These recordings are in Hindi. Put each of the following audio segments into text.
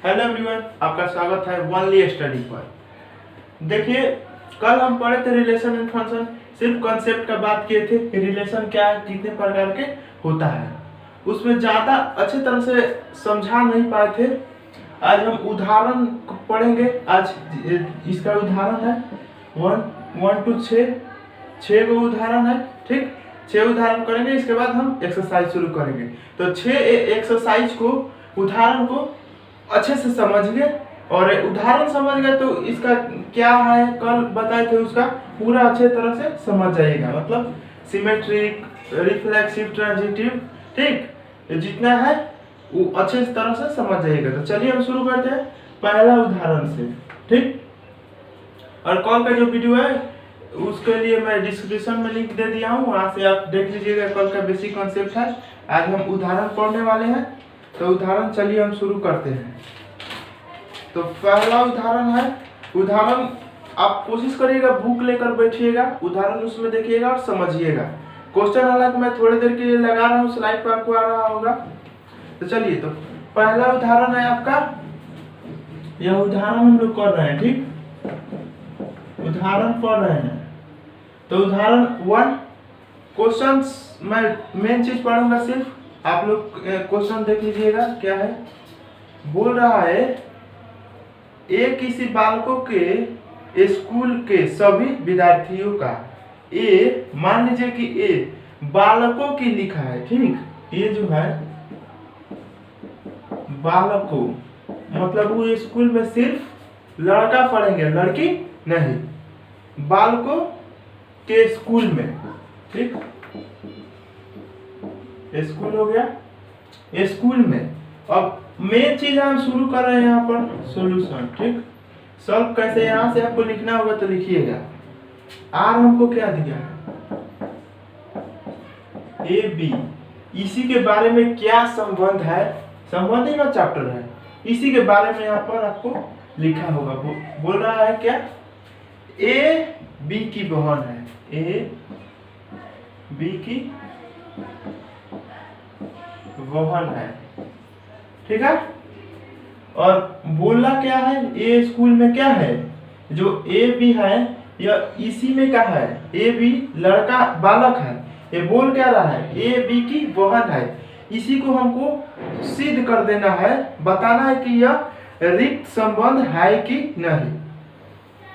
हेलो एवरीवन, आपका स्वागत है ओनली स्टडी पर। देखिए, कल हम पढ़े थे रिलेशन एंड फंक्शन, सिर्फ कॉन्सेप्ट का बात किए थे कि रिलेशन क्या है, कितने प्रकार के होता है। उसमें ज़्यादा अच्छी तरह से समझा नहीं पाए थे। आज हम उदाहरण पढ़ेंगे। आज इसका उदाहरण है 1 to 6 को उदाहरण है। ठीक, 6 उदाहरण करेंगे, इसके बाद हम एक्सरसाइज शुरू करेंगे। तो 6 एक्सरसाइज को, उदाहरण को अच्छे से समझिए, और उदाहरण समझ गए तो इसका क्या है कल बताए थे उसका पूरा अच्छे तरह से समझ जाइएगा। मतलब सिमेट्रिक, रिफ्लेक्सिव, ट्रांजिटिव, ठीक, जितना है वो अच्छे तरह से समझ जाइएगा। तो चलिए हम शुरू करते हैं पहला उदाहरण से। ठीक, और कल का जो वीडियो है उसके लिए मैं डिस्क्रिप्शन में लिंक दे दिया हूँ, वहाँ से आप देख लीजिएगा। कल का बेसिक कॉन्सेप्ट है। आज हम उदाहरण पढ़ने वाले हैं। तो उदाहरण चलिए हम शुरू करते हैं। तो पहला उदाहरण है, उदाहरण आप कोशिश करिएगा बुक लेकर बैठिएगा, उदाहरण उसमें देखिएगा और समझिएगा। क्वेश्चन हालांकि मैं थोड़ी देर के लिए लगा रहा हूँ, स्लाइड पर आपको आ रहा होगा। तो चलिए, तो पहला उदाहरण है आपका, यह उदाहरण हम लोग कर रहे हैं। ठीक, उदाहरण पढ़ रहे हैं। तो उदाहरण 1, क्वेश्चन मैं मेन चीज पढ़ूंगा, सिर्फ आप लोग क्वेश्चन देख लीजिएगा क्या है। बोल रहा है, किसी बालकों के स्कूल के सभी विद्यार्थियों का, मान लीजिए कि बालकों की लिखा है। ठीक, ये जो है बालकों, मतलब वो स्कूल में सिर्फ लड़का पढ़ेंगे, लड़की नहीं। बालकों के स्कूल में, ठीक, स्कूल हो गया, स्कूल में। अब मेन चीज हम शुरू कर रहे हैं यहाँ पर सॉल्यूशन। ठीक, सॉल्व कैसे, यहाँ से आपको लिखना होगा, तो लिखिएगा। आर हमको क्या दिया है, ए बी, इसी के बारे में क्या संबंध है, संबंध ही ना चैप्टर है, इसी के बारे में यहाँ पर आपको लिखा होगा। बोल रहा है क्या, ए बी की बहन है, ए बी की बहन है। ठीक है, और बोलना क्या है, ए स्कूल में क्या है, जो ए बी है यह इसी में क्या है, ए बी लड़का बालक है। ये बोल क्या रहा है, ए बी की बहन है। इसी को हमको सिद्ध कर देना है, बताना है कि यह रिक्त संबंध है कि नहीं।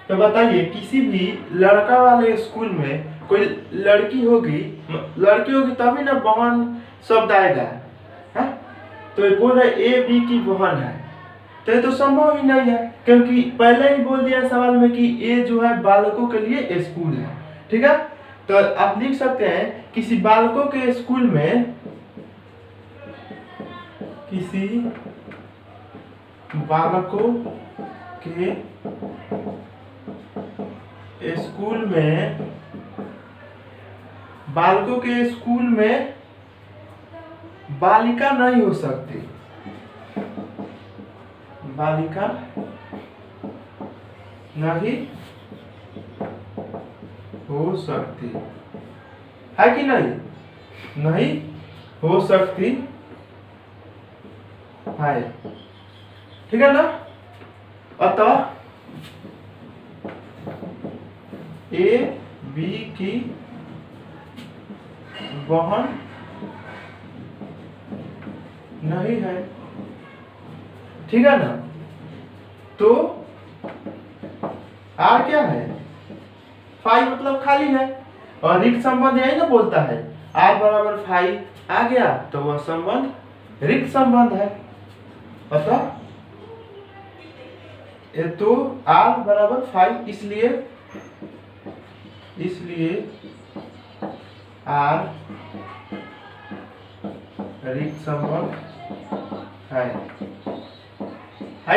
तो बताइए, किसी भी लड़का वाले स्कूल में कोई लड़की होगी तभी ना बहन शब्द आएगा है? तो ये बोल रहे ए बी की बहन है, तो ये तो संभव ही नहीं है, क्योंकि पहले ही बोल दिया सवाल में कि ए जो है बालकों के लिए स्कूल है। ठीक है, तो आप लिख सकते हैं, किसी बालकों के स्कूल में, किसी बालकों के स्कूल में, बालकों के स्कूल में बालिका नहीं हो सकती, बालिका नहीं हो सकती है कि नहीं, नहीं हो सकती है। ठीक है ना, अतः ए बी की बहन नहीं है। ठीक है ना, तो आर क्या है, फाई मतलब खाली है, और रिक्त संबंध यही ना बोलता है, आर बराबर फाई आ गया तो वह संबंध रिक्त संबंध है। अतः तो आर बराबर फाई, इसलिए आर रिक्त संबंध है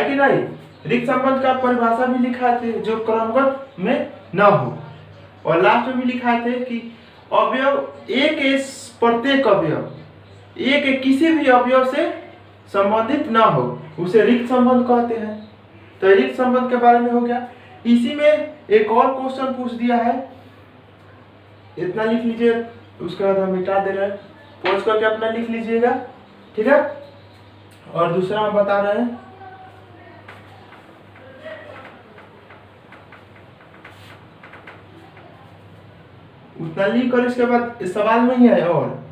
कि नहीं। रिक्त संबंध का परिभाषा भी लिखा है जो क्रमबद्ध में न हो, और लास्ट में भी लिखा है कि अवयव एक प्रत्येक अवयव एक किसी भी अवयव से संबंधित न हो, उसे रिक्त संबंध कहते हैं। तो रिक्त संबंध के बारे में हो गया। इसी में एक और क्वेश्चन पूछ दिया है, इतना लिख लीजिए, उसके बाद हम मिटा दे रहे हैं, पॉज करके अपना लिख लीजिएगा। ठीक है, और दूसरा हम बता रहे हैं, उतना लिख और इसके बाद इस सवाल में ही है और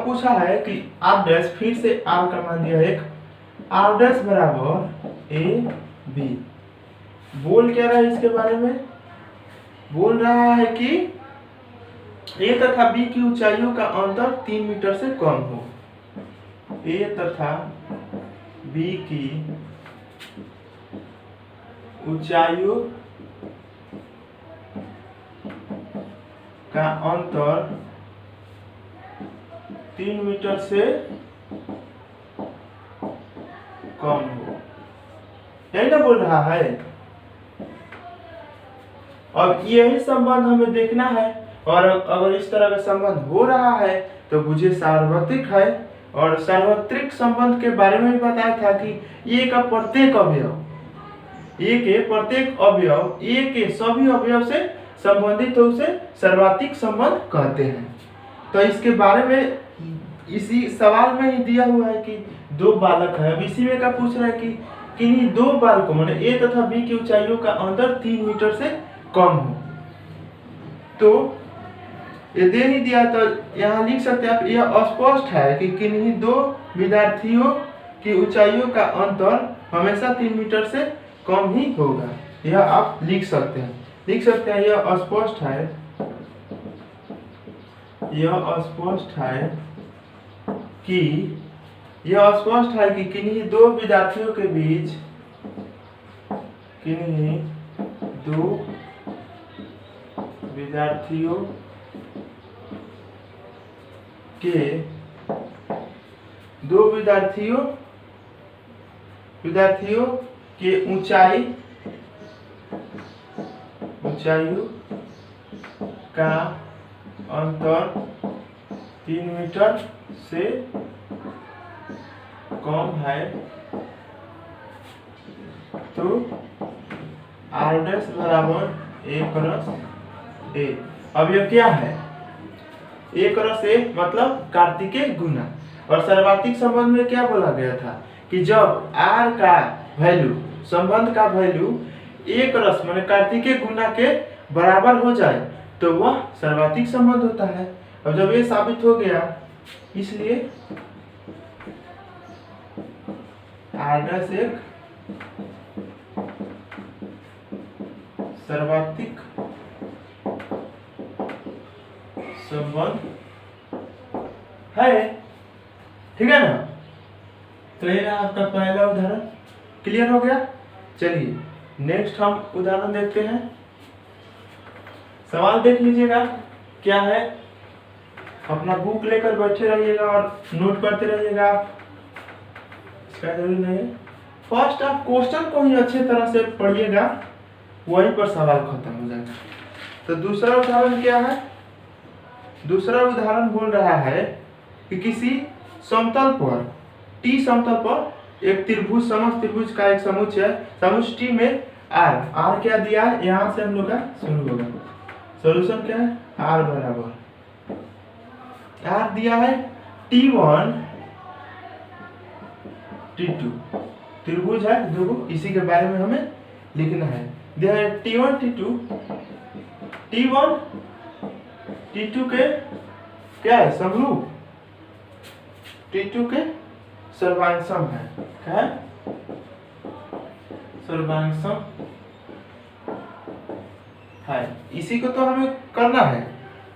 पूछा है कि आर डैश, फिर से आर का मान दिया एक, आर डैश बराबर ए बी। बोल क्या रहा है इसके बारे में? बोल रहा है कि ए तथा बी की ऊंचाइयों का अंतर 3 मीटर से कम हो। ए तथा बी की ऊंचाइयों का अंतर 3 मीटर से कम हो, यही ना बोल रहा है। अब यही संबंध हमें देखना है, और अगर इस तरह का संबंध हो रहा है तो मुझे सार्वत्रिक है। और सार्वत्रिक संबंध के बारे में भी बताया था कि ए का प्रत्येक अवयव, ए के प्रत्येक अवयव ए के सभी अवयव से संबंधित हो, उसे सर्वात्रिक संबंध कहते हैं। तो इसके बारे में इसी सवाल में ही दिया हुआ है कि दो बालक है। अब इसी में का पूछ रहा है कि किन्हीं दो बालकों माने ए तथा बी की ऊंचाइयों का अंतर 3 मीटर से कम हो। तो ये दे नहीं दिया तो यहाँ लिख सकते हैं आप, यह अस्पष्ट है कि किन्हीं दो विद्यार्थियों की ऊंचाइयों का अंतर हमेशा 3 मीटर से कम ही होगा। यह आप लिख सकते हैं, यह अस्पष्ट है, कि किन्हीं दो विद्यार्थियों के बीच, दो विद्यार्थियों के ऊंचाइयों का अंतर 3 मीटर से कम है, तो आर डैश बराबर ए क्रॉस ए। अब यह क्या है? ए क्रॉस ए मतलब कार्तिकेय गुना। और सर्वात्रिक संबंध में क्या बोला गया था कि जब आर का वैल्यू, संबंध का वैल्यू ए क्रॉस माने कार्तिकेय गुना के बराबर हो जाए तो वह सर्वात्रिक संबंध होता है। अब जब ये साबित हो गया, इसलिए आर डैश एक सर्वात्रिक संबंध है, ठीक है ना। तो ये रहा आपका पहला उदाहरण। क्लियर हो गया? चलिए नेक्स्ट हम उदाहरण देखते हैं। सवाल देख लीजिएगा क्या है, अपना बुक लेकर बैठे रहिएगा और नोट करते रहिएगा, इसका जरूरी नहीं है। फर्स्ट आप क्वेश्चन को ही अच्छे तरह से पढ़िएगा, वहीं पर सवाल खत्म हो जाएगा। तो दूसरा उदाहरण क्या है? दूसरा उदाहरण बोल रहा है कि किसी समतल पर, टी समतल पर एक त्रिभुज, समस्त त्रिभुज का एक समुच्चय है, समुच्चय टी में आर क्या दिया है, यहाँ से हम लोग का शुरू होगा। सॉल्यूशन क्या है? आर बराबर, आर दिया है T1 T2, त्रिभुज है दो, इसी के बारे में हमें लिखना है। दिया है T1 T2, T1 T2 के क्या है? समरूप, T2 के सर्वांगसम है। क्या है? सर्वांगसम है। इसी को तो हमें करना है।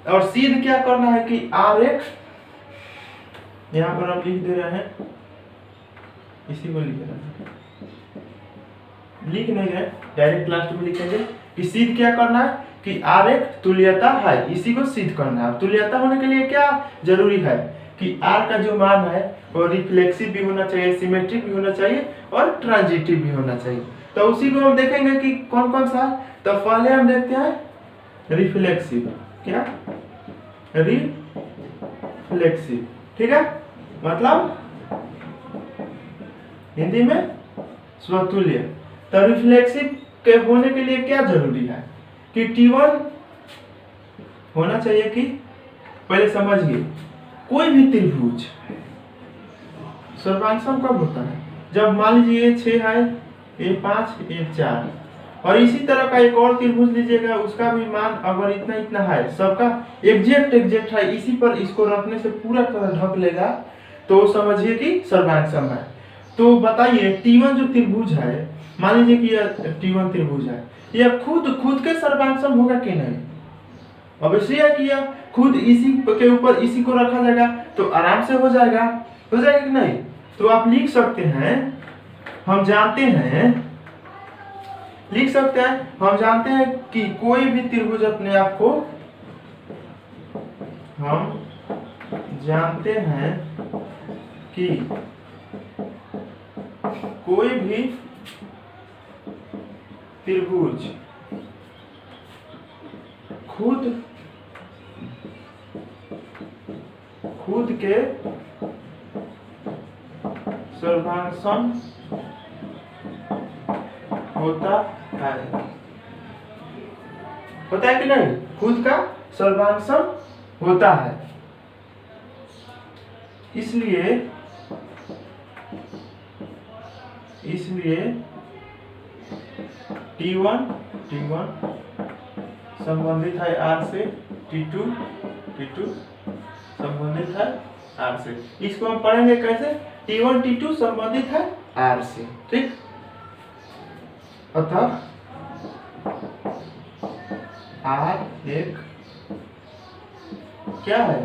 और सिद्ध क्या करना है कि आर एक, यहाँ पर हम लिख दे रहे हैं, इसी को लिख रहे हैं, लिख नहीं रहे, डायरेक्ट लास्ट में लिखेंगे कि सिद्ध क्या करना है कि आर एक तुल्यता है, इसी को सिद्ध करना है। तुल्यता होने के लिए क्या जरूरी है कि आर का जो मान है वो रिफ्लेक्सिव भी होना चाहिए, सिमेट्रिक भी होना चाहिए और ट्रांजिटिव भी होना चाहिए। तो उसी को हम देखेंगे कि कौन कौन सा। तो पहले हम देखते हैं रिफ्लेक्सिव। क्या? रिफ्लेक्सिव, ठीक है, मतलब हिंदी में स्वतुल्य। तो रिफ्लेक्सिव के होने के लिए क्या जरूरी है कि T1 होना चाहिए कि, पहले समझिए, कोई भी त्रिभुज सर्वांगसम कब होता है? जब मान लीजिए 6 है, A5 A4, और इसी तरह का एक और त्रिभुज लीजिएगा, उसका भी मान अगर इतना इतना है, सबका एग्जैक्ट है, इसी पर इसको रखने से पूरा तरह ढक लेगा, तो समझिए कि सर्वांग सम है। तो बताइए T1 जो त्रिभुज है, मान लीजिए कि यह T1 त्रिभुज है, यह खुद के सर्वांग सम होगा कि नहीं? अवश्य है कि यह खुद इसी के ऊपर इसी को रखा जाएगा तो आराम से हो जाएगा कि नहीं? तो आप लिख सकते हैं, हम जानते हैं कि कोई भी त्रिभुज अपने आप को, हम जानते हैं कि कोई भी त्रिभुज खुद के सर्वांग सम होता है। पता है कि नहीं? खुद का सर्वांग सम होता है। इसलिए T1 संबंधित है R से, T2 संबंधित है R से। इसको हम पढ़ेंगे कैसे? T1 T2 संबंधित है R से, ठीक। अतः R एक क्या है?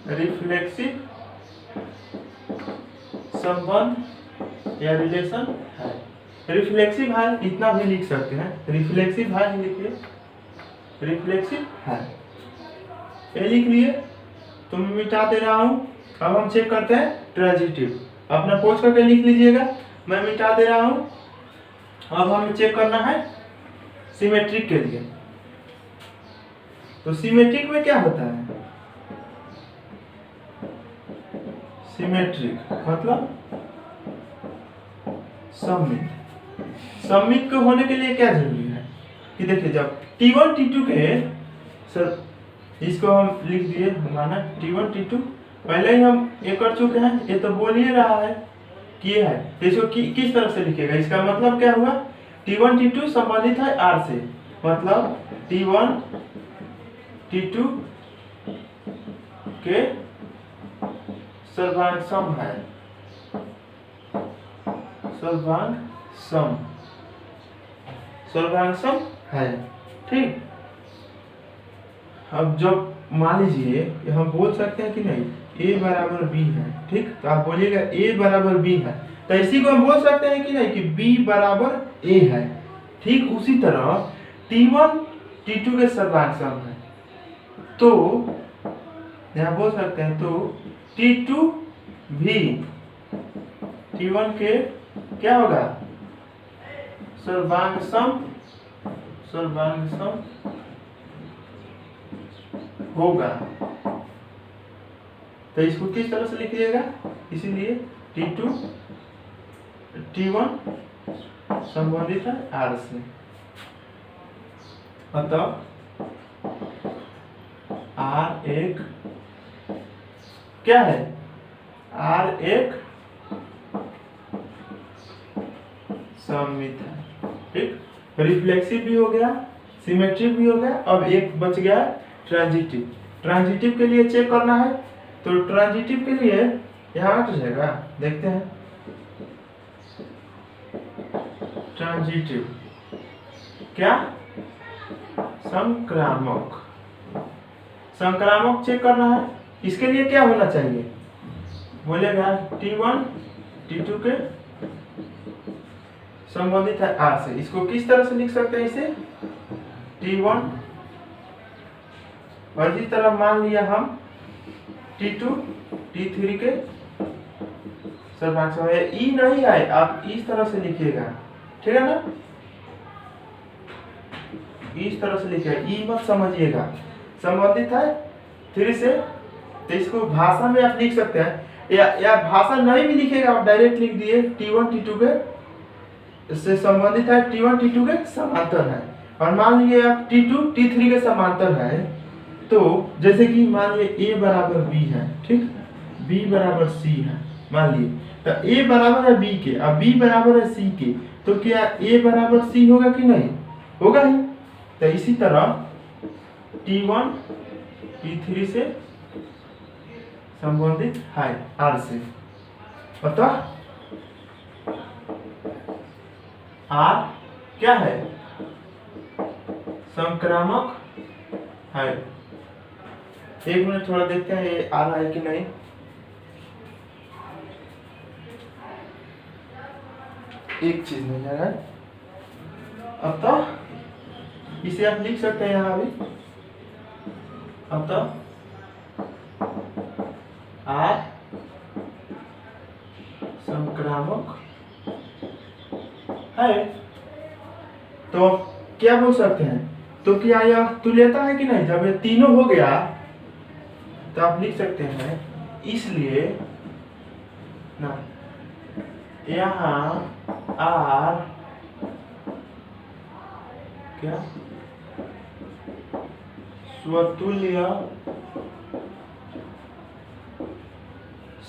रिफ्लेक्सिव संबंध या रिलेशन है। रिफ्लेक्सिव है, इतना भी लिख सकते हैं, रिफ्लेक्सिव है, लिखिए रिफ्लेक्सिव है, ये लिख लिए। तो मैं मिटा दे रहा हूं। अब हम चेक करते हैं ट्रांजिटिव, अपना पोस्ट करके लिख लीजिएगा, मैं मिटा दे रहा हूं। अब हमें चेक करना है सिमेट्रिक के लिए। तो सिमेट्रिक में क्या होता है? सिमेट्रिक मतलब सममित को होने के लिए क्या जरूरी है कि देखिए, जब T1 T2 के सर, इसको हम लिख दिए, माना T1 T2 पहले ही हम ये कर चुके हैं, ये तो बोल ही रहा है कि ये है, तो इसको किस तरह से लिखेगा? इसका मतलब क्या हुआ? T1 T2 संबंधित है R से, मतलब T1 T2 के सर्वांग सम है, सर्वांग सम है, ठीक। अब जब मान लीजिए हम बोल सकते हैं कि नहीं A बराबर B है, ठीक, तो आप बोलिएगा A बराबर B है, तो इसी को हम बोल सकते हैं कि नहीं कि B बराबर A है। ठीक उसी तरह T1 T2 के सर्वांग सम है, तो यहाँ बोल सकते हैं, तो T2 भी T1 के क्या होगा? सर्वांग सम होगा। तो इसको किस तरह से लिखिएगा? इसीलिए T1 संबंधित है R से, अतः R एक क्या है? R एक सममित है, ठीक। रिफ्लेक्सिव भी हो गया, सिमेट्रिक भी हो गया, अब एक बच गया ट्रांजिटिव। ट्रांजिटिव के लिए चेक करना है, तो ट्रांजिटिव के लिए यहाँ हट जाएगा, देखते हैं। ट्रांजिटिव क्या? संक्रामक चेक करना है। इसके लिए क्या होना चाहिए? बोलेगा T1 T2 के संबंधित है R से। इसको किस तरह से लिख सकते हैं? इसे T1, और इसी तरह मान लिया हम T2 T3 के सर्वांग सम है। E नहीं आए, आप इस तरह से लिखिएगा, ठीक है ना? इस तरह से लिखिएगा, E मत समझिएगा, संबंधित है 3 से। तो इसको भाषा में आप लिख सकते हैं, या भाषा नहीं भी लिखेगा, आप डायरेक्ट लिख दिए T1 T2 के से संबंधित है, T1 T2 के समांतर है। और मान लीजिए आप T2 T3 के समांतर है, तो जैसे कि मान लीजिए A बराबर B है, ठीक, B बराबर C है, मान लिए तो ए बराबर है बी के, अब बी बराबर है सी के, तो क्या ए बराबर सी होगा कि नहीं? होगा ही। तो इसी तरह T1 T3 से संबंधित है R से, अतः R क्या है? संक्रामक है। एक मिनट थोड़ा देखते हैं ये आ रहा है कि नहीं। एक चीज नहीं है, अतः इसे आप लिख सकते हैं यहाँ भी, अतः R संक्रामक है। तो क्या बोल सकते हैं? तो क्या यह तुल्यता है कि नहीं? जब ये तीनों हो गया तो आप लिख सकते हैं इसलिए ना यहाँ R क्या स्वतुल्य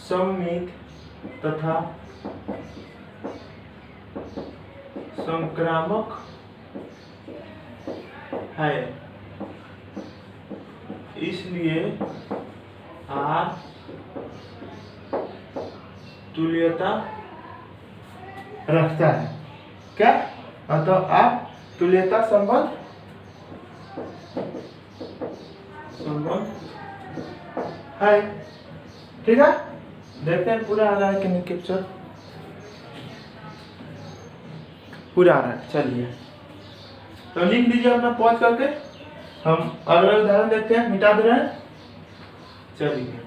सममित तथा संक्रामक है, इसलिए R तुल्यता रखता है। क्या? अतः आप तुल्यता संबंध है। ठीक है, देखते हैं पूरा आ रहा है कि नहीं कैप्चर। पूरा आ रहा है, चलिए तो लिख दीजिए अपना पॉज करके। हम अगला उदाहरण देखते हैं, मिटा दे रहे हैं। चलिए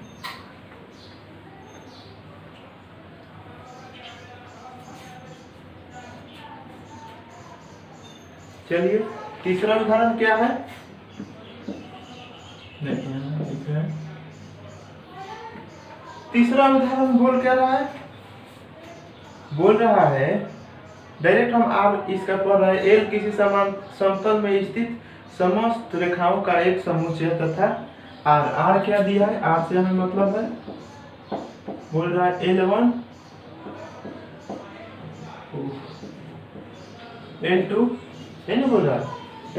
चलिए तीसरा उदाहरण क्या है? देखिए तीसरा उदाहरण बोल क्या रहा है? बोल रहा है डायरेक्ट हम आर इसका पढ़ रहे हैं। एल किसी समान समतल में स्थित समस्त रेखाओं का एक समुच्चय तथा आर, आर क्या दिया है? आर से हमें मतलब है, बोल रहा है L1 L2, ये नहीं बोल रहा है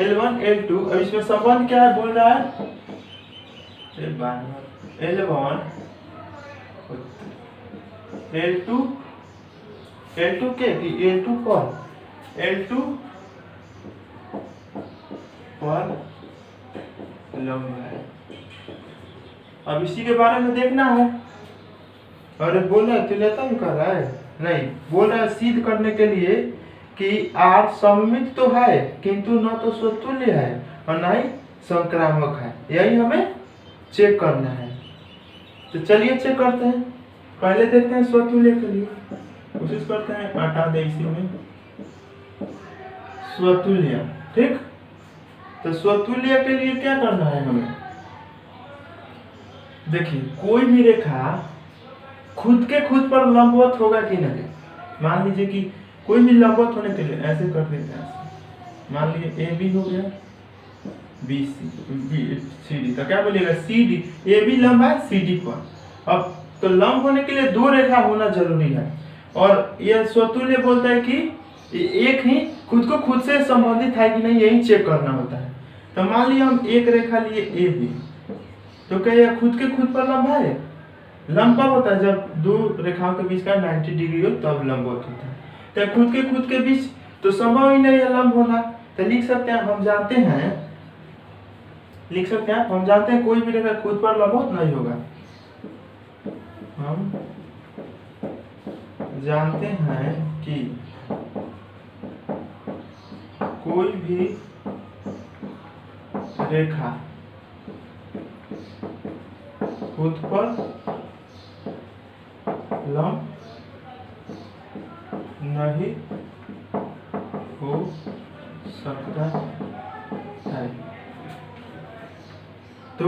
L1 L2। अब इसमें संबंध क्या है बोल रहा है? L1 L2 L2 के कि L2 पर लंब है। अब इसी के बारे में देखना है। अरे बोल रहा है तुल्यता भी कर रहा है? नहीं, बोल रहा है सिद्ध करने के लिए कि R सममित तो है किंतु न तो स्वतुल्य है और न ही संक्रामक है। यही हमें चेक करना है। तो चलिए चेक करते हैं। पहले देखते हैं स्वतुल्य के लिए, कोशिश करते हैं हटा दे इसी में स्वतुल्य। ठीक, तो स्वतुल्य के लिए क्या करना है हमें? देखिए कोई भी रेखा खुद के खुद पर लंबवत होगा कि नहीं। मान लीजिए कि कोई भी लंबवत होने के लिए ऐसे कर देते हैं। मान लीजिए ए बी हो गया, बी सी डी, तो क्या बोलिएगा? सी डी, ए बी लंब है सी डी पर। अब तो लंब होने के लिए दो रेखा होना जरूरी है, और यह स्वतुल्य बोलता है कि एक ही खुद को खुद से संबंधित है कि नहीं, यही चेक करना होता है। तो मान लिया हम एक रेखा लिए ए बी, तो क्या यह खुद के खुद पर लंब है? लंब कब होता है? जब दो रेखाओं के बीच का 90 डिग्री हो तब लंबवत होता है। तो खुद के बीच तो संभव ही नहीं है लंब होना। तो लिख सकते हैं, हम जानते हैं, लिख सकते हैं हम जानते हैं कोई भी रेखा खुद पर लंबवत नहीं होगा। हम जानते हैं कि कोई भी रेखा खुद पर लंब नहीं हो सकता है। तो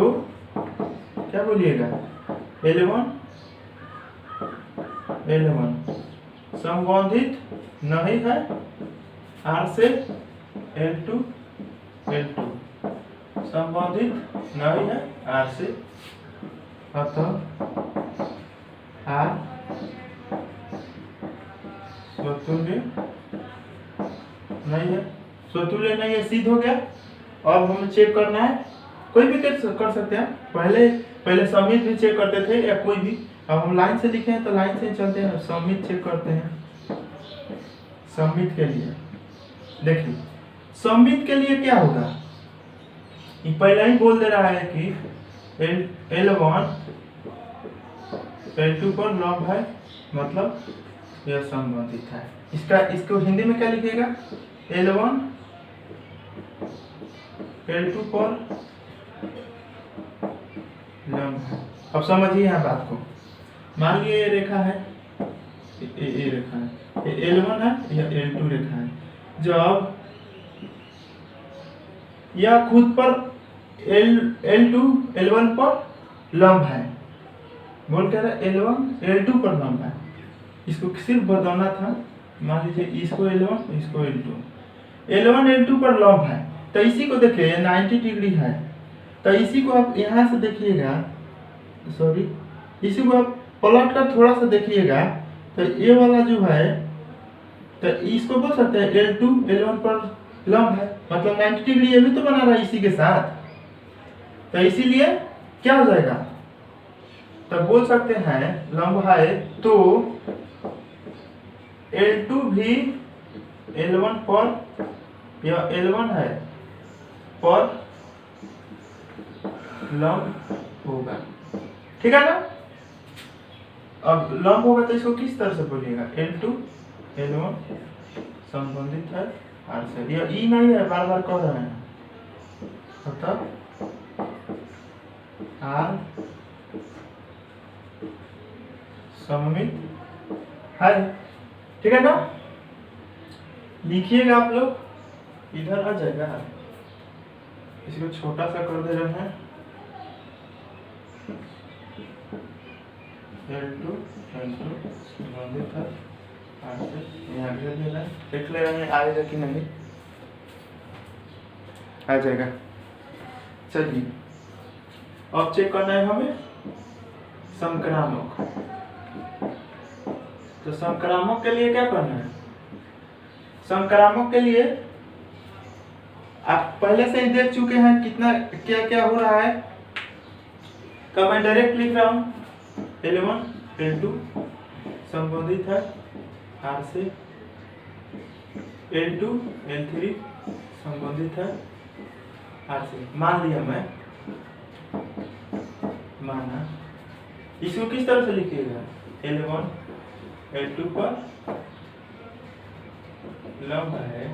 क्या बोलिएगा? L1 संबंधित नहीं है R से, L2 संबंधित नहीं है R से, अतः R स्वतुल्य नहीं है, स्वतुल्य नहीं है, सिद्ध हो गया। अब हमें चेक करना है, कोई भी कर सकते हैं। पहले समित भी चेक करते थे या कोई भी, अब हम लाइन से लिखे हैं तो लाइन से चलते हैं। समित चेक करते हैं। समित के लिए देखिए, समित के लिए क्या होगा, ये पहले ही बोल दे रहा है कि L1 L2 पर लंब है, मतलब यह संबंधित है। इसको हिंदी में क्या लिखिएगा, L1 L2 पर लंब है। अब समझिए यहाँ बात को, मान लीजिए ये रेखा है, ये रेखा है, ये L1 है, यह L2 रेखा है। जब यह खुद पर L2 L1 पर लंब है, बोल कह रहा है L1 L2 पर लंब है, इसको सिर्फ बताना था। मान लीजिए इसको L1 इसको L2, L1 L2 पर लंब है, तो इसी को देखिए 90 डिग्री है, तो इसी को आप यहाँ से देखिएगा, सॉरी इसी को आप पलट कर थोड़ा सा देखिएगा, तो ये वाला जो है, तो इसको बोल सकते हैं L2 L1 पर लंब है, मतलब 90 डिग्री ये भी तो बना रहा है इसी के साथ, तो इसीलिए क्या हो जाएगा, तो बोल सकते हैं लंब है तो L2 भी L1 पर, यह L1 है पर लंब होगा, ठीक है ना। अब लंब होगा तो इसको किस तरह से बोलिएगा, L2 L1 संबंधित है R से, यह E नहीं है, बार बार कह रहे हैं, अतः R सममित है, ठीक है ना। लिखिएगा आप लोग, इधर आ जाएगा, इसको छोटा सा कर दे रहे हैं, L2 संबंधित है R से, यहाँ भी दे रहे हैं, देख ले रहे हैं आएगा कि नहीं, आ जाएगा। चलिए अब चेक करना है हमें संक्रामक, तो संक्रामक के लिए क्या करना है, संक्रामक के लिए आप पहले से ही देख चुके हैं कितना क्या क्या हो रहा है, तो मैं डायरेक्ट लिख रहा हूँ L1 L2 संबंधित है R से, L2 L3 संबंधित है R से, मान लिया मैं, माना। इसको किस तरह से लिखिएगा, L1 L2 पर लंब है,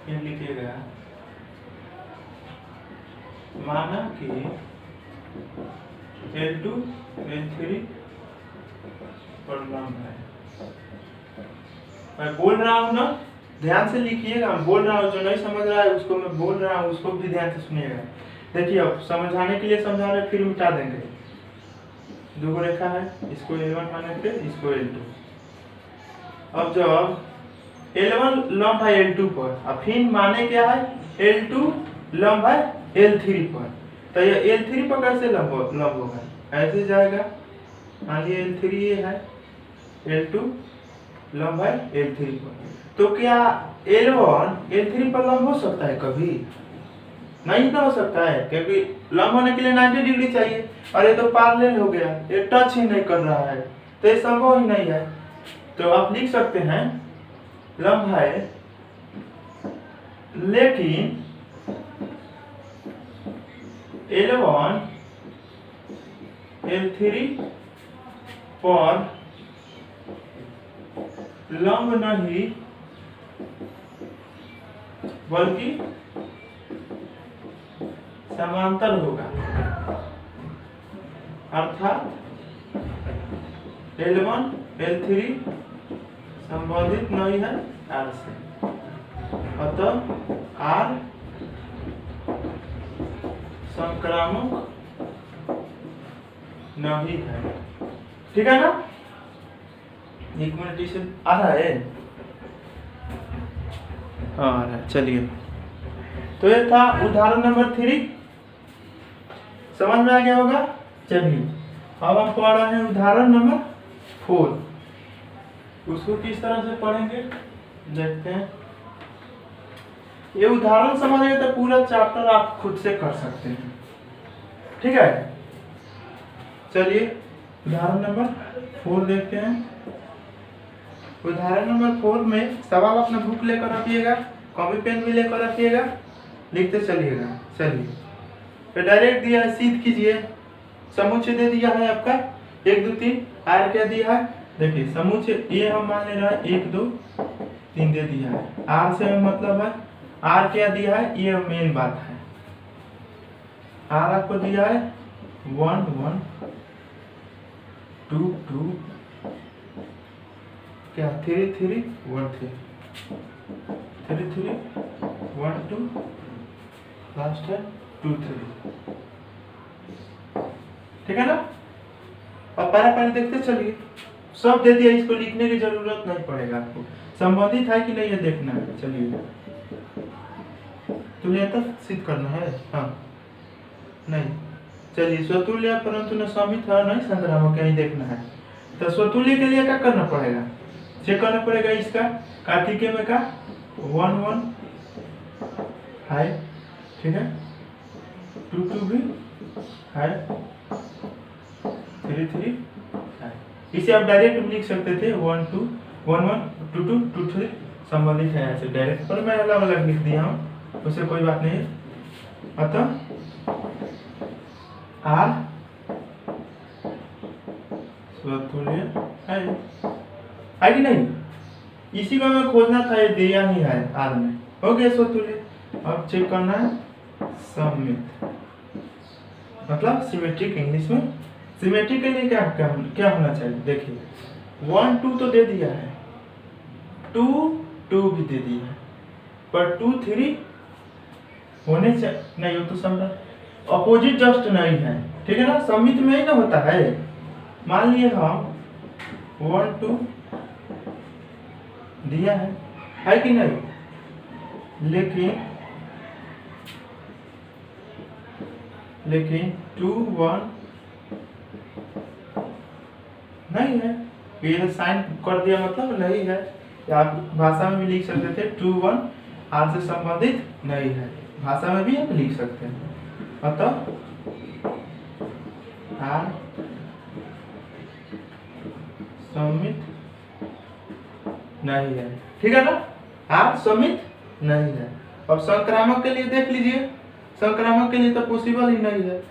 ये लिखिएगा, माना कि L2 L3 पर लंब है। मैं बोल रहा हूँ ना, ध्यान से लिखिएगा, मैं बोल रहा हूँ, जो नहीं समझ रहा है उसको मैं बोल रहा हूँ, उसको भी ध्यान से सुनिएगा। देखिए अब समझाने के लिए समझा रहे, फिर मिटा देंगे। दो रेखा है, इसको L1 माने थे, इसको L2। अब जब L1 लंब है L2 पर, अब फिर माने क्या है, L2 लंब है L3 पर, तो ये L3 पर कैसे लंब होगा, ऐसे जाएगा। मान लीजिए L3 ये है, L2 लंब है L3 पर, तो क्या L1 L3 पर लंब हो सकता है, कभी नहीं ना हो सकता है, क्योंकि लंब होने के लिए 90 डिग्री चाहिए, और ये तो पैरेलल हो गया, ये टच ही नहीं कर रहा है, तो ये संभव ही नहीं है। तो आप लिख सकते हैं लंब है, लेकिन L1 L3 पर लंब नहीं, बल्कि समांतर होगा, अर्थात L1 L3 संबंधित नहीं है R से, अतः R संक्रामक नहीं है, ठीक है ना। एक मिनट, इसे आ रहा है, हाँ चलिए। तो ये था उदाहरण नंबर 3, समझ में आ गया होगा। चलिए अब हम पढ़ रहे हैं उदाहरण नंबर 4। उसको किस तरह से पढ़ेंगे देखते हैं। ये उदाहरण समझिए तो पूरा चैप्टर आप खुद से कर सकते हैं, ठीक है। चलिए उदाहरण नंबर 4 देखते हैं। उदाहरण नंबर 4 में सवाल अपना बुक लेकर रखिएगा, कॉपी पेन भी लेकर रखिएगा, लिखते चलिएगा। चलिए तो डायरेक्ट दिया है, सीध कीजिए। समुच्चय दे दिया है आपका 1 2 3। आर क्या दिया है देखिए, समुच्चय ये हम मान ले रहा है 1 2 3 दे दिया है। आर से मतलब है, आर क्या दिया है ये मेन बात है। आर आपको दिया है 1 1 2 2 क्या 3 3 1 3 3 3 1 2 लास्ट है 2 3, ठीक है ना। अब पैरा देखते चलिए, सब दे दिया, इसको लिखने की जरूरत नहीं पड़ेगा आपको, संबंधित है कि नहीं ये देखना है। चलिए तुल्य तक सिद्ध करना है, हाँ नहीं। चलिए स्वतुल्य परंतु न समित है नहीं संक्रामक यही देखना है। तो स्वतुल्य के लिए क्या करना पड़ेगा, चेक करना पड़ेगा इसका कार्तिकेय में का 1 1 है, ठीक है, 2 2 भी है, 3 3 है। इसे आप डायरेक्ट लिख सकते थे 1 2 1 1 2 2 2 3 संबंधित है ऐसे डायरेक्ट, पर मैं अलग अलग लिख दिया हूँ, उससे कोई बात नहीं है। अतः आर स्वतुल्य है कि नहीं, इसी को हमें खोजना था, ये दिया ही है आर में, हो गया स्वतुल्य। अब चेक करना है सममित, मतलब सिमेट्रिक इंग्लिश में। सिमेट्रिक के लिए क्या होना चाहिए देखिए, 1 2 तो दे दिया है, 2 2 भी दे दिया है, पर 2 3 होने चाहिए नहीं, हो तो समझा अपोजिट जस्ट नहीं है, ठीक है ना, समित में ही ना होता है। मान लिए हम 1 2 दिया है कि नहीं, लेकिन 2 1 नहीं है, ये साइन कर दिया मतलब नहीं है। या आप भाषा में भी लिख सकते थे 2 1 आर से संबंधित नहीं है, भाषा में भी आप लिख सकते हैं। अतः आर समित नहीं है, ठीक है ना, आर समित नहीं है। अब संक्रामक के लिए देख लीजिए, संक्रामक के लिए तो पॉसिबल ही नहीं है।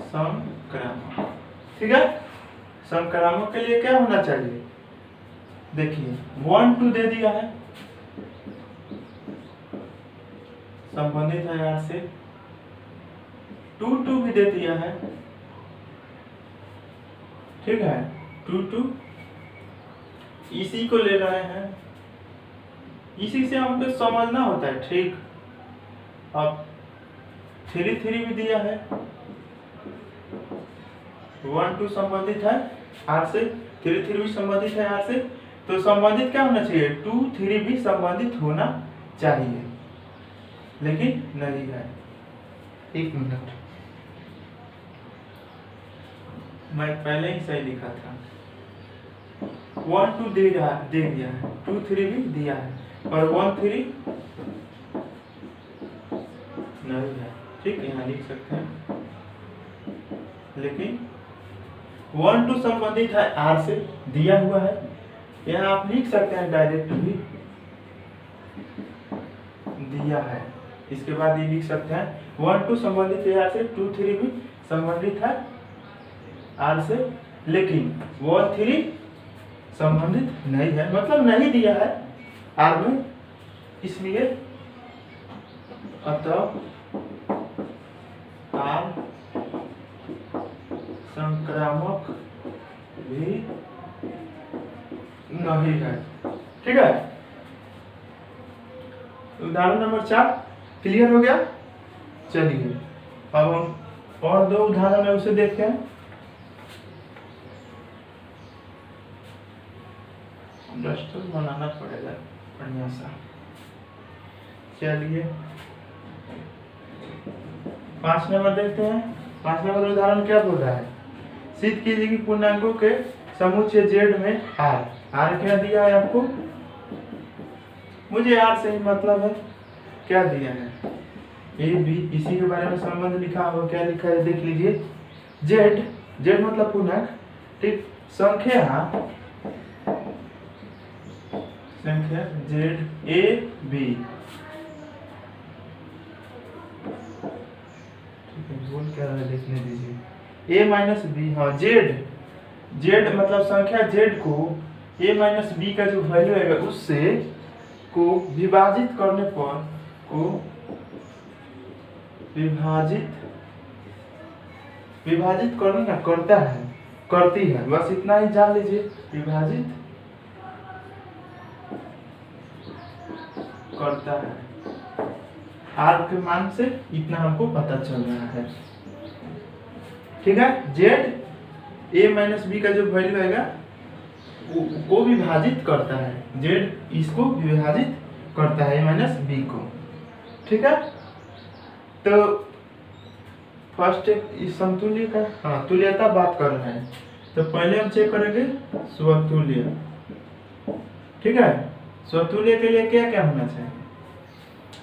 संक्रामक, ठीक है, संक्रामक के लिए क्या होना चाहिए देखिए, 1 2 दे दिया है, संबंधित है यहाँ से, 2 2 भी दे दिया है, ठीक है, 2 2 इसी को ले रहे हैं, इसी से हमको समझना होता है, ठीक। अब 3 3 भी दिया है, 1 2 संबंधित है आर से, 3 3 भी संबंधित है आर से, तो संबंधित क्या होना चाहिए 2 3 भी संबंधित होना चाहिए, लेकिन नहीं है। एक मिनट, मैं पहले ही सही लिखा था, 1 2 दे दिया है, 2 3 भी दिया है, और 1 3 नहीं है, ठीक, यहाँ लिख सकते हैं। लेकिन 1 2 संबंधित है आर से, दिया हुआ है, यहाँ आप लिख सकते हैं डायरेक्ट भी दिया है, इसके बाद ये लिख सकते हैं 1 2 संबंधित है आर से, 2 3 भी संबंधित है आर से, लेकिन 1 3 संबंधित नहीं है, मतलब नहीं दिया है आर में, इसलिए अतः आर संक्रामक भी नहीं है, ठीक है। उदाहरण नंबर 4 क्लियर हो गया। चलिए अब हम और 2 उदाहरण है उसे देखते हैं। डस्टर बनाना पड़ेगा बढ़िया सा। चलिए 5 नंबर देखते हैं। 5 नंबर उदाहरण क्या बोल रहा है, सिद्ध कीजिए कि पूर्णांकों के समुच्चय जेड में आर क्या दिया है आपको, मुझे आर से ही मतलब है, क्या दिया है ए बी, इसी के बारे में संबंध लिखा हुआ, क्या लिखा है देख लीजिए, जेड, जेड मतलब पूर्णांक, ठीक, संख्या जेड ए बी, ठीक है, बोल क्या रहा है देखने दीजिए, ए माइनस बी, हाँ जेड, जेड मतलब संख्या जेड को ए माइनस बी का जो वैल्यू है उससे को विभाजित करने पर, को विभाजित करने का करता है, करती है, बस इतना ही जान लीजिए, विभाजित करता है, आर के मान से इतना हमको पता चल रहा है, ठीक है। जेड ए माइनस बी का जो वैल्यू आएगा को विभाजित करता है, जेड इसको विभाजित करता है ए माइनस बी को, ठीक है। तो फर्स्ट इस समतुल्य का, हाँ तुल्यता बात कर रहे हैं, तो पहले हम चेक करेंगे स्वतुल्य, ठीक है। स्वतुल्य के लिए क्या क्या होना चाहिए,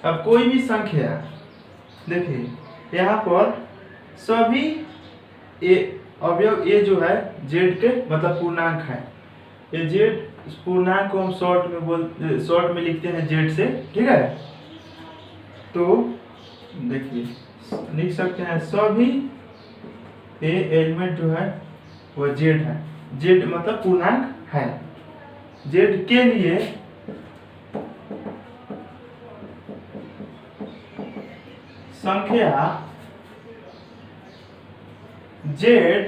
अब कोई भी संख्या देखिए यहाँ पर सभी ए अवयव ए जो है जेड के मतलब पूर्णांक है, ये जेड पूर्णांक को हम शॉर्ट में लिखते हैं जेड से, ठीक है। तो देखिए लिख सकते हैं सभी ए एलिमेंट जो है वो जेड है, जेड मतलब पूर्णांक है, जेड के लिए संख्या जेड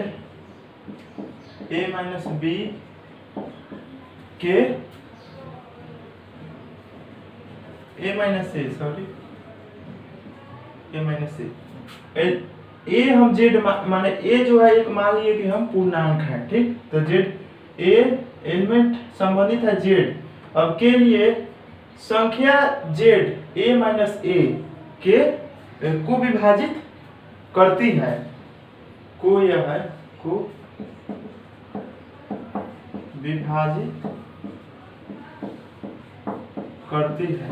ए माइनस बी के ए माइनस ए, सॉरी ए माइनस ए हम जेड माने ए जो है एक मान लिए कि हम पूर्णांक है, ठीक, तो जेड ए एलिमेंट संबंधित है जेड, अब के लिए संख्या जेड ए माइनस ए के को विभाजित करती है, को यह है को विभाजित करती है,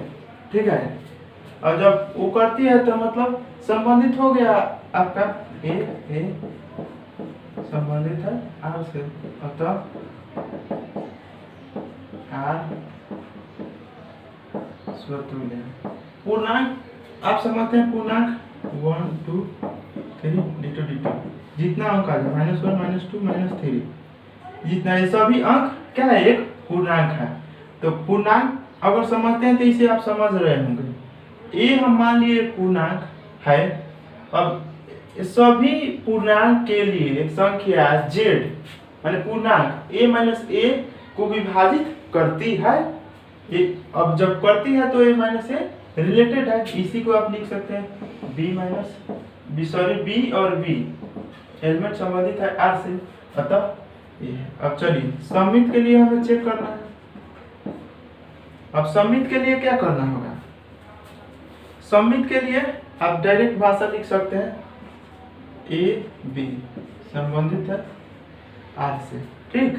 ठीक है। और जब वो करती है तो मतलब संबंधित हो गया आपका ए संबंधित है आर से, अतः आर स्वतुल्य पूर्णांक, आप समझते हैं पूर्णांक 1 2 3 d2 जितना अंक आ जाए -1 -2 -3, जितना ये सभी अंक क्या है एक पूर्णांक है, तो पूर्णांक अगर समझते हैं तो इसे आप समझ रहे होंगे, ए हम मान लिए पूर्णांक है, अब सभी पूर्णांक के लिए संख्या जेड माने पूर्णांक ए माइनस ए को विभाजित करती है, ये अब जब करती है तो ए माइनस ए रिलेटेड है, इसी को आप लिख सकते हैं B minus B, sorry B और बी एलिमेंट संबंधित है आर से, अतः ये है। अब चलिए समित के लिए हमें चेक करना है, अब समित के लिए क्या करना होगा, समित के लिए आप डायरेक्ट भाषा लिख सकते हैं ए बी संबंधित है आर से, ठीक,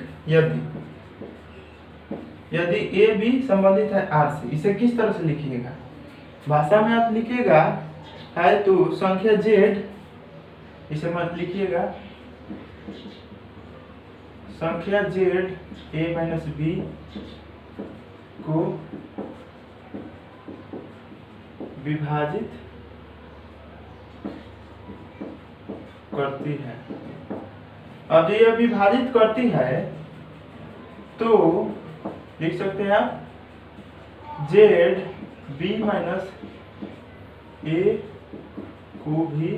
यदि ए बी संबंधित है आर से, इसे किस तरह से लिखिएगा, भाषा में आप लिखिएगा है तो संख्या जेड, इसे मत लिखिएगा संख्या जेड ए माइनस बी को विभाजित करती है, अब ये विभाजित करती है तो लिख सकते हैं आप जेड बी माइनस ए को भी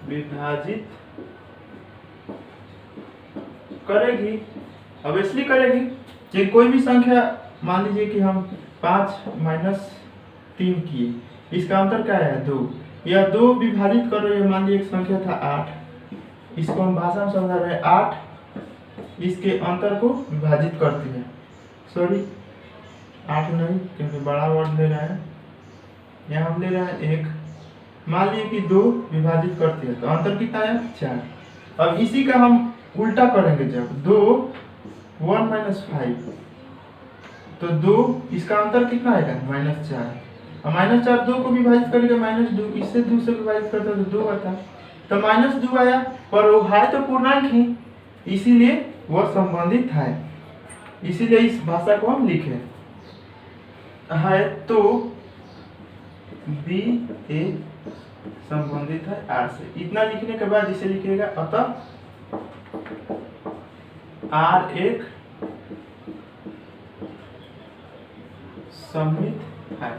विभाजित करेगी, अब इसलिए करेगी कि कोई भी संख्या मान लीजिए कि हम 5 -3 किए, इसका अंतर क्या है 2, या 2 विभाजित कर रहे हैं, मान लीजिए एक संख्या था 8, इसको हम भाषा में समझा रहे हैं 8 इसके अंतर को विभाजित करती है, सॉरी 8 नहीं क्योंकि बड़ा वर्ड ले रहे हैं, यहाँ हम ले रहे हैं 1, मान लीजिए कि 2 विभाजित करती है तो अंतर कितना है 4, अब इसी का हम उल्टा करेंगे, जब 2 1 माइनस 5 तो 2 इसका अंतर कितना आएगा -4, और -4 2 को विभाजित करेगा -2, इससे 2 से विभाजित करता तो 2 आता, तो -2 आया, पर वो है तो पूर्णांक ही, इसीलिए वह संबंधित है, इसीलिए इस भाषा को हम लिखे है। तो बी ए संबंधित है आर से। इतना लिखने के बाद इसे लिखिएगा, अतः आर एक सममित है।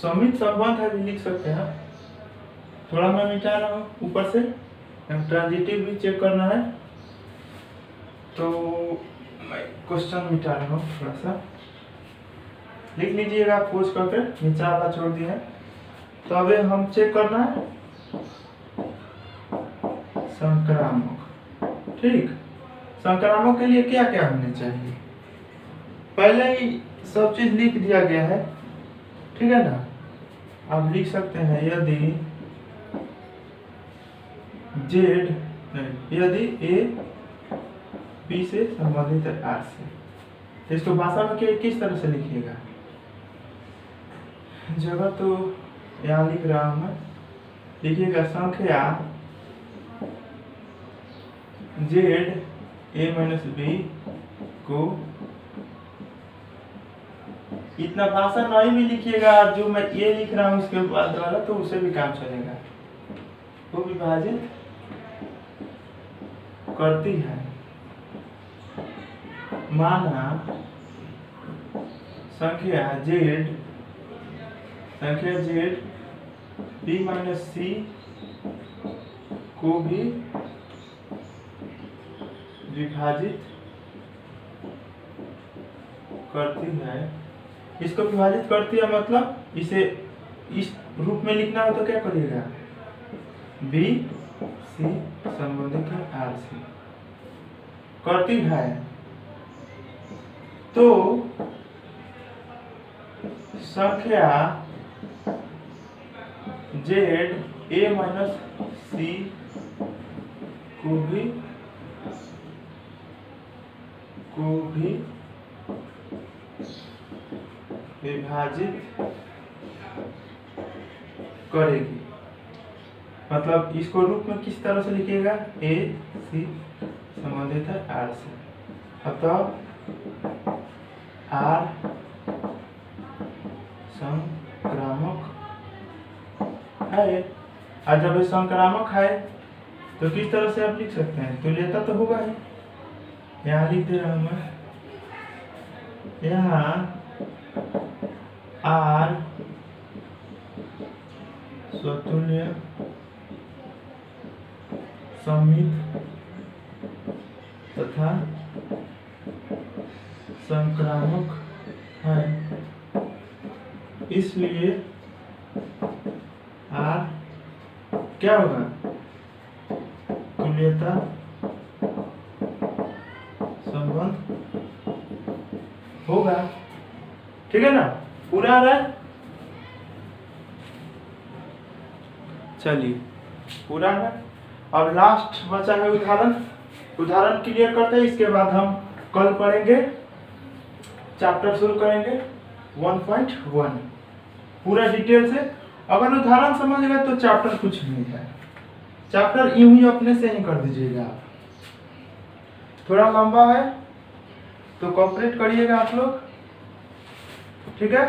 सममित संबंध है भी लिख सकते हैं। थोड़ा मैं मिटा रहा हूँ ऊपर से, ट्रांजिटिव भी चेक करना है, तो मैं क्वेश्चन मिटा रहा हूँ, थोड़ा सा लिख लीजिएगा आप पोज करके, नीचा वाला छोड़ दिया है। तो अब हम चेक करना है संक्रामक, ठीक। संक्रामक के लिए क्या क्या होने चाहिए, पहले ही सब चीज लिख दिया गया है, ठीक है ना। आप लिख सकते हैं यदि जेड यदि ए बी से संबंधित है आर से, तो इसको भाषा में किस तरह से लिखिएगा, जगह तो यहाँ लिख रहा हूं मैं, लिखिएगा संख्या जेड ए माइनस बी को, इतना भाषा नहीं भी लिखिएगा, जो मैं ये लिख रहा हूँ इसके बाद वाला तो उसे भी काम चलेगा, वो विभाजित करती है। माना संख्या जेड बी माइनस सी को भी विभाजित करती है। इसको विभाजित करती है मतलब इसे इस रूप में लिखना हो तो क्या करिएगा, बी सी संबंधित है आर से करती है। तो संख्या जेड ए माइनस सी को भी विभाजित करेगी, मतलब इसको रूप में किस तरह से लिखिएगा, ए सी संबंधित है आर से, अतः आर संक्रामक है। और जब ये संक्रामक है तो किस तरह से आप लिख सकते हैं, तुल्यता तो होगा ही, यहाँ लिख दे रहा हूं मैं, यहाँ आर स्वतुल्य सममित तथा संक्रामक है, इसलिए आर क्या होगा, तुल्यता संबंध होगा, ठीक है ना, पूरा आ रहा है। चलिए पूरा है। अब लास्ट बचा है उदाहरण क्लियर करते हैं, इसके बाद हम कल पढ़ेंगे, चैप्टर शुरू करेंगे 1.1 पूरा डिटेल से। अगर उदाहरण समझ गए तो चैप्टर कुछ नहीं है, चैप्टर यूं ही अपने से ही कर दीजिएगा। थोड़ा लंबा है तो कॉपरेट करिएगा आप लोग, ठीक है।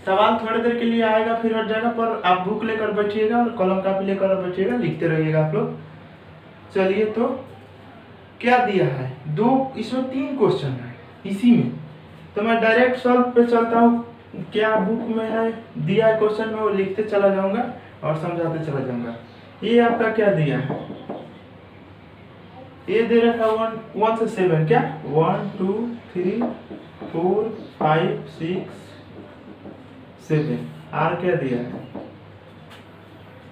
सवाल थोड़ी देर के लिए आएगा फिर हट जाएगा, पर आप बुक लेकर बैठिएगा और कलम कापी लेकर बैठिएगा, लिखते रहिएगा आप लोग। चलिए तो क्या दिया है, इसमें 3 क्वेश्चन है इसी में, तो मैं डायरेक्ट सॉल्व पे चलता हूँ। क्या बुक में है दिया है क्वेश्चन में, वो लिखते चला जाऊंगा और समझाते चला जाऊंगा। ये आपका क्या दिया है, ये दे रखा है 1 से 7, क्या 1 2 3 4 5 6 7। आर क्या दिया है,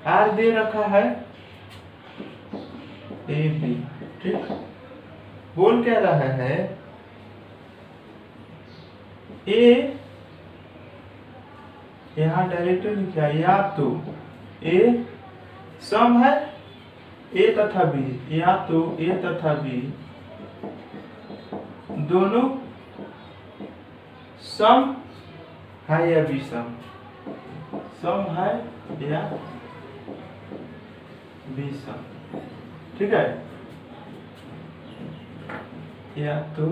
आर दे रखा है ए बी, ठीक। बोल क्या रहा है, ए यहाँ डायरेक्ट लिखा, या तो ए सम है ए तथा बी, या तो ए तथा बी दोनों सम है या विषम, सम है या विषम, ठीक है। या तो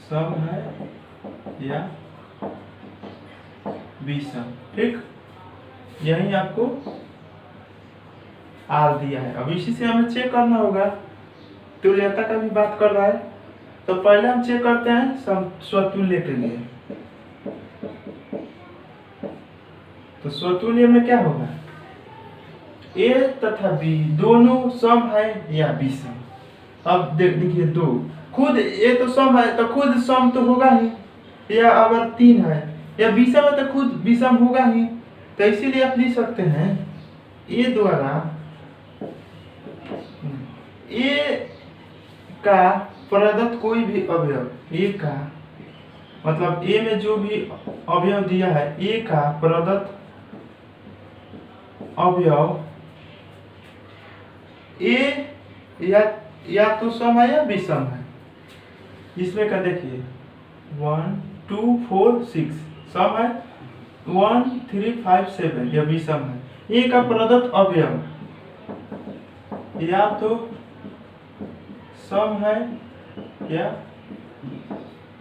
सम है या विषम, ठीक। यही आपको आर दिया है। अब इसी से हमें चेक करना होगा, तुल्यता का भी बात कर रहा है, तो पहले हम चेक करते हैं स्वतुल्य के लिए। तो स्वतुल्य में क्या होगा, ए तथा बी दोनों सम है या विषम। अब देखिए दो, खुद ए तो सम है तो खुद सम तो होगा ही, या अगर 3 है या विषम है तो खुद विषम होगा ही। तो इसीलिए आप लिख सकते हैं ए द्वारा ए का प्रदत्त कोई भी अवयव, ए का मतलब ए में जो भी अवयव दिया है, ए का प्रदत्त अवयव ए या तो सम है या विषम है। इसमें का देखिए 1 2 4 6 सम है, 1 3 5 7 या विषम है। ए का प्रदत्त अवयव या तो सम है या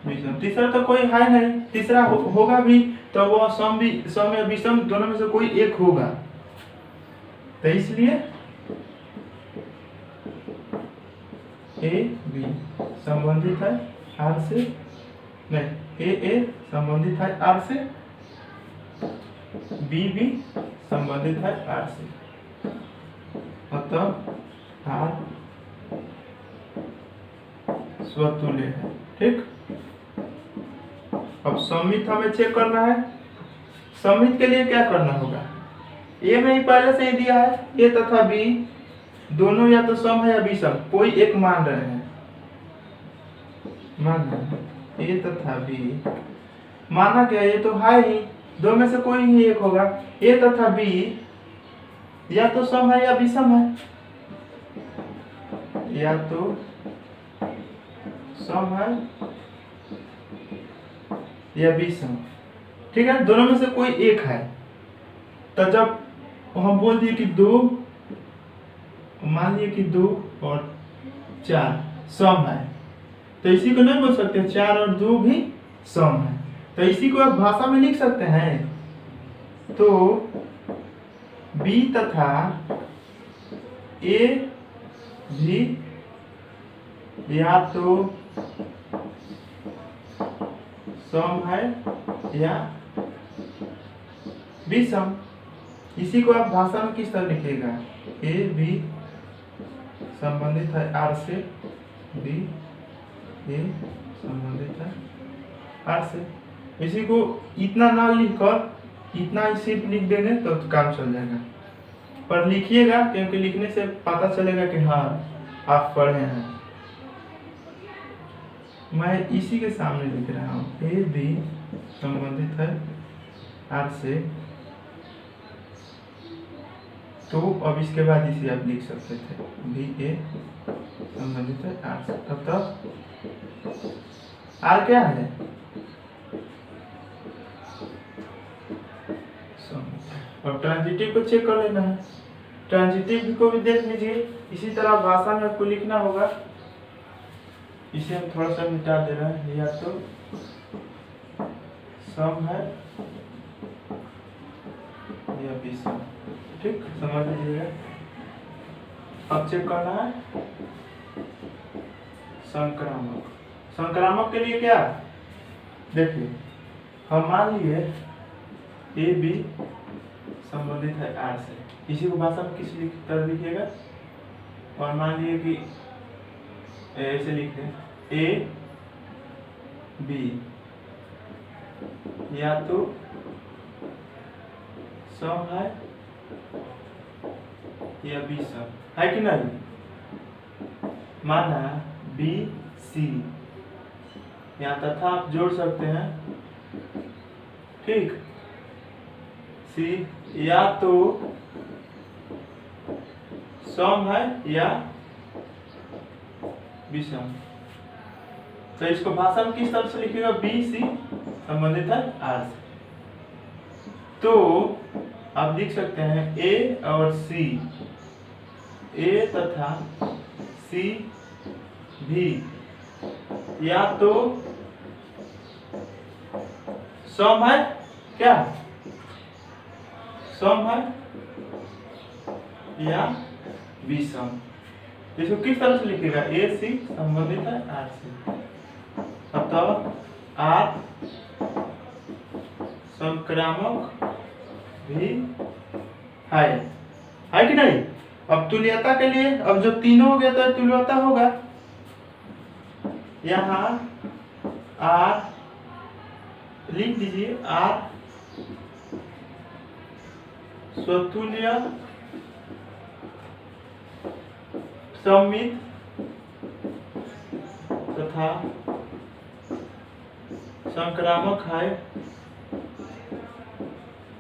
विषम। तीसरा तो कोई है नहीं, तीसरा होगा भी तो वो सम या विषम दोनों में से कोई एक होगा। तो इसलिए ए बी संबंधित है आर से, नहीं ए संबंधित है आर से, बी संबंधित है आर से, मतलब आर स्वतुल्य है, ठीक। अब सममित हमें चेक करना है। सममित के लिए क्या करना होगा, ए में ही पहले से ही दिया है ए तथा बी दोनों या तो सम है या विषम, कोई एक मान रहे हैं, मान ए तथा बी माना गया, ये तो है ही, दो में से कोई ही एक होगा। ए तथा बी या तो सम है या विषम है, या तो सम है या विषम, ठीक है। दोनों में से कोई एक है। तो जब हम बोल दिए कि 2, मान लिए कि 2 और 4 सम है, तो इसी को नहीं बोल सकते 4 और 2 भी सम है। तो इसी को आप भाषा में लिख सकते हैं। तो बी तथा ए भी या तो सम है या विषम। इसी को आप भाषा में किस तरह लिखिएगा, ए बी संबंधित है आर से, बी ए संबंधित है आर से। इसी को इतना ना लिखकर इतना ही सिर्फ लिख देंगे तो काम चल जाएगा, पर लिखिएगा क्योंकि लिखने से पता चलेगा कि हाँ आप पढ़े हैं। मैं इसी के सामने लिख रहा हूँ, ए बी संबंधित है आर से, तो अब इसके बाद इसे आप लिख सकते थे बी ए संबंधित है आर से। तब आर क्या है, अब ट्रांजिटिव को चेक कर लेना है। ट्रांजिटिव को भी देख लीजिए, इसी तरह भाषा में आपको लिखना होगा। इसे हम थोड़ा सा मिटा दे रहे हैं, या तो सम है या विषम, ठीक, समझ लीजिएगा। अब चेक करना है संक्रामक। संक्रामक के लिए क्या, देखिए हम मान लिए ए बी संबंधित है आर से, इसी को भाषा में किस तरह लिखिएगा, और मान लिए कि ऐसे लिखते हैं ए बी या तो सम है या विषम है कि नहीं। माना बी सी, यहाँ तथा आप जोड़ सकते हैं, ठीक। सी या तो सम है या विषम। तो इसको भाषा में किस तरह से लिखिएगा, बी सी संबंधित है आर से। तो आप लिख सकते हैं ए और सी, ए तथा सी भी या तो सम है, क्या सम है या विषम। इसको किस तरह से लिखेगा, ए सी संबंधित है आर से, अतः आर संक्रामक भी है कि नहीं। अब तुल्यता के लिए, अब जो तीनों हो गया तो तुल्यता होगा, यहाँ आर लिख दीजिए, आर स्वतुल्य सममित तथा संक्रामक है,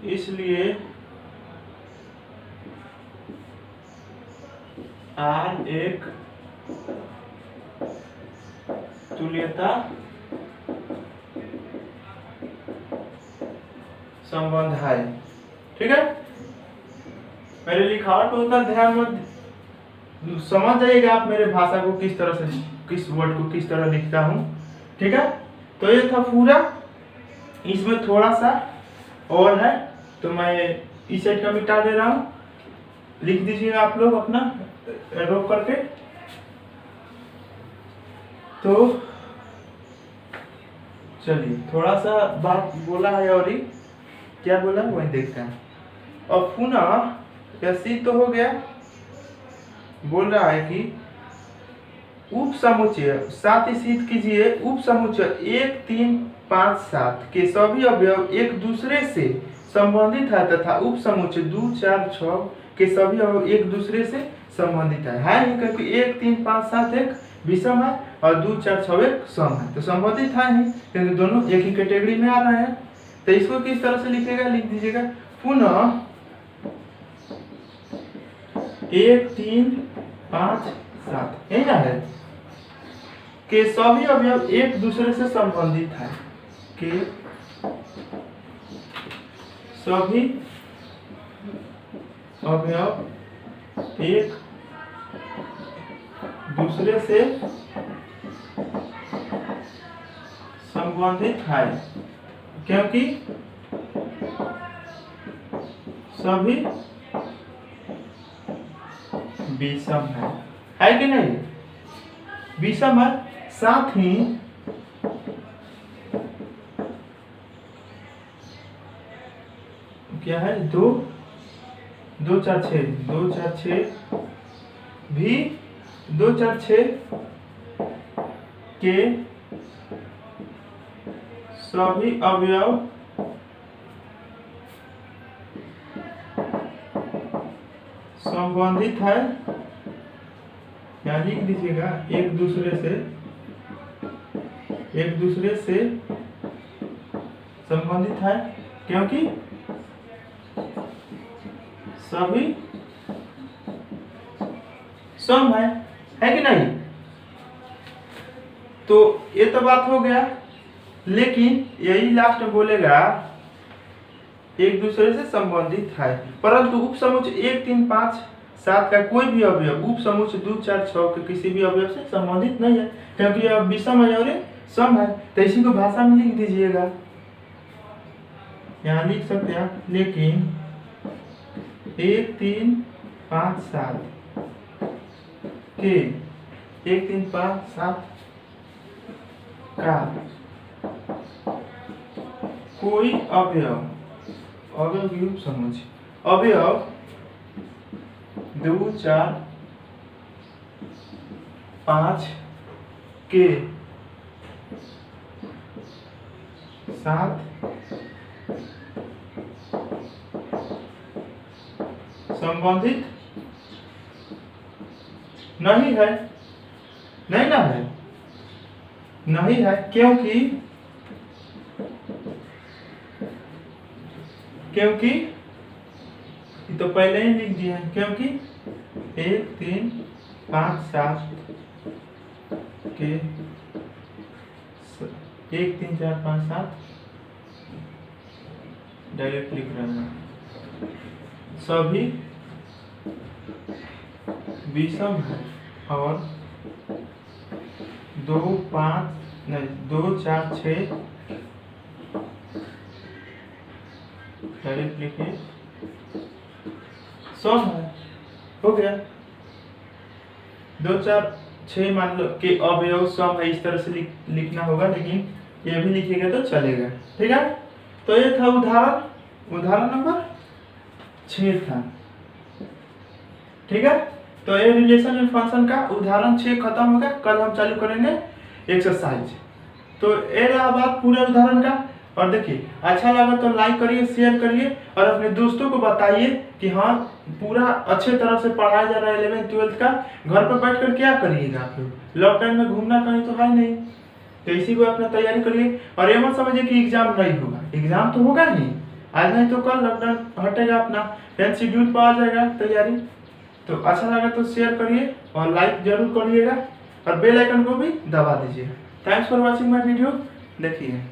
इसलिए आर एक तुल्यता संबंध है। ठीक है, मेरे लिखावट को उतना ध्यान मत, समझ जाइएगा आप मेरे भाषा को किस तरह से, किस वर्ड को किस तरह लिखता हूँ। ठीक है, तो ये था पूरा, इसमें थोड़ा सा और है तो मैं इस साइड का मिटा दे रहा हूँ, लिख दीजिएगा आप लोग अपना रोक करके। तो चलिए थोड़ा सा बात बोला है और ही क्या बोला वही देखते हैं। और पुनः यह सिद्ध तो हो गया, बोल रहा है कि उप समुच्चय, साथ ही सिद्ध कीजिए उप समुच्चय 1 3 5 7 के सभी अवयव एक दूसरे से संबंधित है तथा उप समुच्चय 2 4 6 के सभी अवयव एक दूसरे से संबंधित है ही, क्योंकि 1 3 5 7 एक विषम है और 2 4 6 एक सम है, तो संबंधित है ही क्योंकि दोनों एक ही कैटेगरी में आ रहे हैं। तो इसको किस तरह से लिखेगा, लिख दीजिएगा पुनः 1 3 5 7 यही ना है के सभी अवयव एक दूसरे से संबंधित है, के सभी अवयव एक दूसरे से संबंधित है क्योंकि सभी विषम है कि नहीं, विषम है। साथ ही क्या है, 2 2 4 6 2 4 6 भी 2 4 6 के सभी अवयव संबंधित है, यहाँ लिख दीजिएगा एक दूसरे से संबंधित है क्योंकि सभी सम है कि नहीं। तो ये तो बात हो गया, लेकिन यही लास्ट में बोलेगा एक दूसरे से संबंधित है, परंतु उप समुच्चय 1 3 5 7 का कोई भी अवयव उप समुच्चय 2 4 6 के किसी भी अवयव से संबंधित नहीं है क्योंकि यह विषम है और सम है। तो इसी को भाषा में लिख दीजिएगा, यहाँ लिख सकते हैं, लेकिन 1 3 5 7 के 1 3 5 7 का कोई अवयव की उप समुच्चय अवयव 2 4 5 के साथ संबंधित नहीं है, नहीं ना है, नहीं है क्योंकि तो पहले ही लिख दिया है क्योंकि 1 3 5 7 के 1 3 4 5 7 डायरेक्ट लिख रहे हैं। सभी विषम है और 2 4 6 डायरेक्ट लिखिए सम है। हो गया। 2 4 6 मान लो कि अवयव सम है, इस तरह से लिखना होगा, लेकिन ये भी लिखिएगा तो चलेगा। ठीक है, तो ये था उदाहरण नंबर 6 था। ठीक है, तो ये रिलेशन एंड फंक्शन का उदाहरण 6 खत्म हो गया। कल हम चालू करेंगे एक्सरसाइज। तो ये रहा बात पूरे उदाहरण का। और देखिए, अच्छा लगा तो लाइक करिए, शेयर करिए और अपने दोस्तों को बताइए कि हाँ पूरा अच्छे तरह से पढ़ाया जा रहा है 11th 12th का। घर पर बैठकर क्या करिएगा आप लोग, लॉकडाउन में घूमना कहीं तो है नहीं, तो इसी को अपना तैयारी करिए। और ये मत समझिए कि एग्जाम नहीं होगा, एग्जाम तो होगा ही, आज नहीं तो कल लॉकडाउन हटेगा, अपना 10th शेड्यूल पर आ जाएगा तैयारी। तो अच्छा लगा तो शेयर करिए और लाइक जरूर करिएगा और बेल आइकन को भी दबा दीजिए। Thanks for watching my video. देखिए।